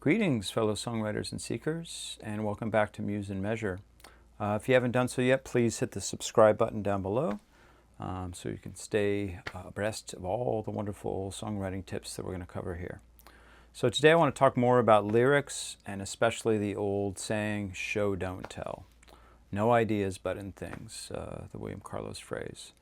Greetings, fellow songwriters and seekers, and welcome back to Muse and Measure. If you haven't done so yet, please hit the subscribe button down below so you can stay abreast of all the wonderful songwriting tips that we're going to cover here. So today I want to talk more about lyrics, and especially the old saying, show, don't tell. No ideas but in things, the William Carlos phrase.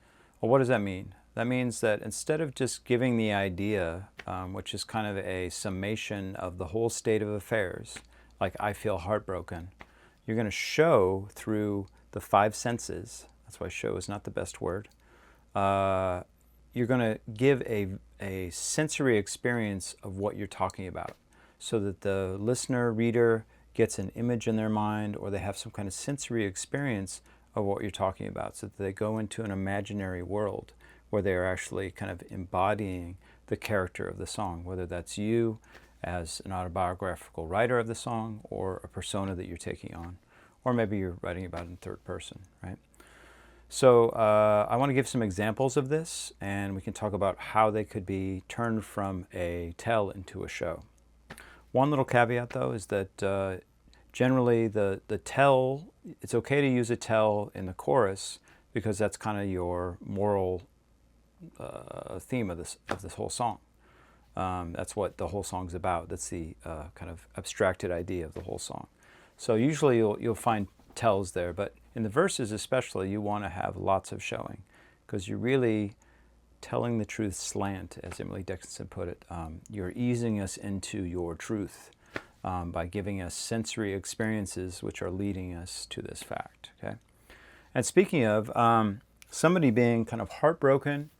Well, what does that mean? That means that instead of just giving the idea, which is kind of a summation of the whole state of affairs, like I feel heartbroken, you're going to show through the five senses. That's why show is not the best word. You're going to give a sensory experience of what you're talking about so that the listener, reader gets an image in their mind, or they have some kind of sensory experience of what you're talking about, so that they go into an imaginary world where they're actually kind of embodying the character of the song, whether that's you as an autobiographical writer of the song or a persona that you're taking on, or maybe you're writing about it in third person, right? So I want to give some examples of this, and we can talk about how they could be turned from a tell into a show. One little caveat, though, is that generally the tell, it's okay to use a tell in the chorus because that's kind of your moral theme of this whole song. That's what the whole song's about. That's the kind of abstracted idea of the whole song. So usually you'll find tells there, but in the verses especially, you want to have lots of showing because you're really telling the truth slant, as Emily Dickinson put it. You're easing us into your truth by giving us sensory experiences which are leading us to this fact. Okay. And speaking of somebody being kind of heartbroken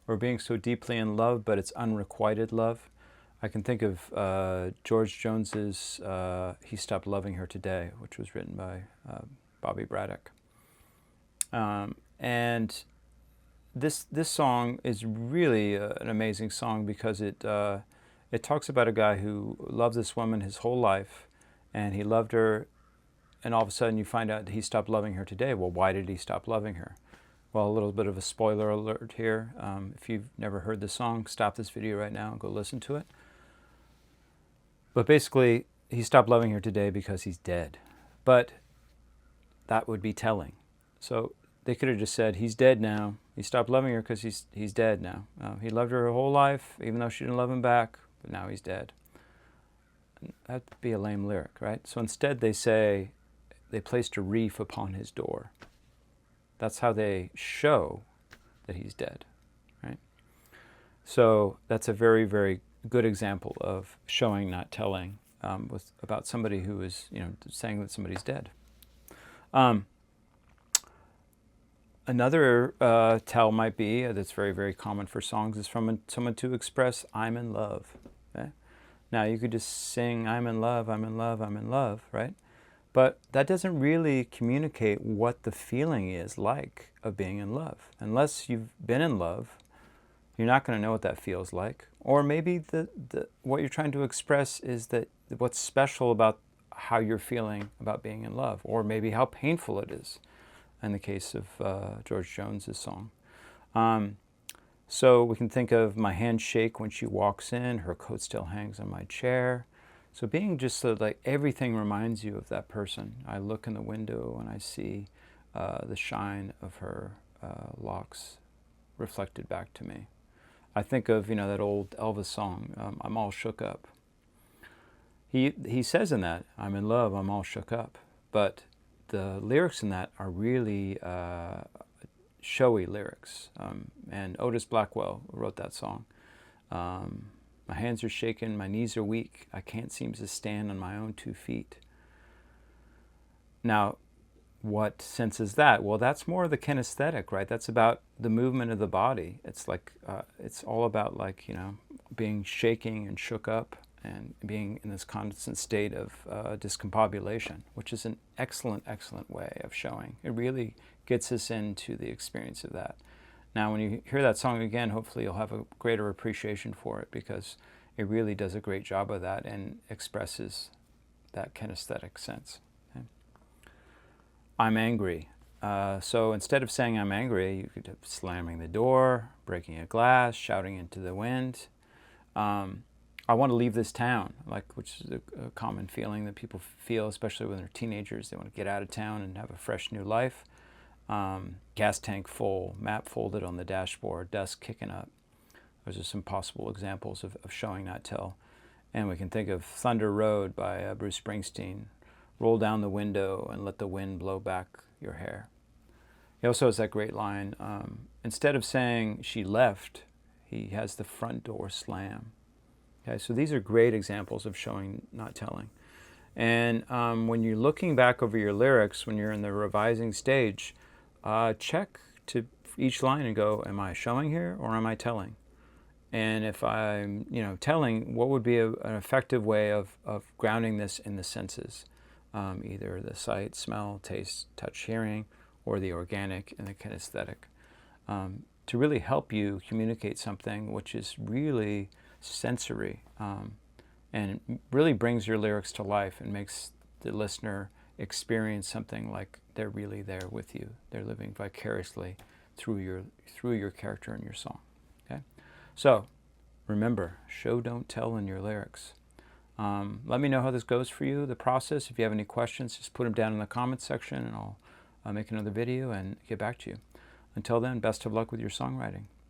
or being so deeply in love, but it's unrequited love, I can think of George Jones's "He Stopped Loving Her Today," which was written by Bobby Braddock. And this song is really an amazing song because it talks about a guy who loved this woman his whole life, and he loved her, and all of a sudden you find out he stopped loving her today. Well, why did he stop loving her? Well, a little bit of a spoiler alert here. If you've never heard the song, stop this video right now and go listen to it. But basically, he stopped loving her today because he's dead. But that would be telling. So they could have just said, he's dead now. He stopped loving her because he's dead now. He loved her whole life, even though she didn't love him back, but now he's dead. That'd be a lame lyric, right? So instead they say, they placed a reef upon his door. That's how they show that he's dead, right? So that's a very, very good example of showing, not telling, about somebody who is, saying that somebody's dead. Another tell might be, that's very, very common for songs, is from someone to express, I'm in love. Okay? Now, you could just sing, I'm in love, I'm in love, I'm in love, right? But that doesn't really communicate what the feeling is like of being in love. Unless you've been in love, you're not going to know what that feels like. Or maybe what you're trying to express is that what's special about how you're feeling about being in love, or maybe how painful it is, in the case of George Jones's song. So we can think of my hands shake when she walks in, her coat still hangs on my chair. So being just so like everything reminds you of that person. I look in the window and I see the shine of her locks reflected back to me. I think of, that old Elvis song, I'm all shook up. He says in that, I'm in love, I'm all shook up. But the lyrics in that are really showy lyrics. And Otis Blackwell wrote that song. My hands are shaking, my knees are weak, I can't seem to stand on my own 2 feet. Now, what sense is that? Well, that's more the kinesthetic, right? That's about the movement of the body. It's like, it's all about being shaking and shook up and being in this constant state of discombobulation, which is an excellent, excellent way of showing. It really gets us into the experience of that. Now, when you hear that song again, hopefully you'll have a greater appreciation for it because it really does a great job of that and expresses that kinesthetic sense. Okay? I'm angry. So instead of saying I'm angry, you could have slamming the door, breaking a glass, shouting into the wind. I want to leave this town, like, which is a common feeling that people feel, especially when they're teenagers. They want to get out of town and have a fresh new life. Gas tank full, map folded on the dashboard, dust kicking up. Those are some possible examples of showing not tell. And we can think of Thunder Road by Bruce Springsteen. Roll down the window and let the wind blow back your hair. He also has that great line, instead of saying she left, he has the front door slam. Okay, so these are great examples of showing, not telling. And when you're looking back over your lyrics, when you're in the revising stage, check to each line and go, am I showing here or am I telling? And if I'm, telling, what would be an effective way of grounding this in the senses? Either the sight, smell, taste, touch, hearing, or the organic and the kinesthetic, to really help you communicate something which is really sensory, and it really brings your lyrics to life and makes the listener experience something like they're really there with you. They're living vicariously through your character and your song. Okay, so remember, show, don't tell in your lyrics. Let me know how this goes for you, the process. If you have any questions, just put them down in the comments section and I'll make another video and get back to you. Until then, best of luck with your songwriting.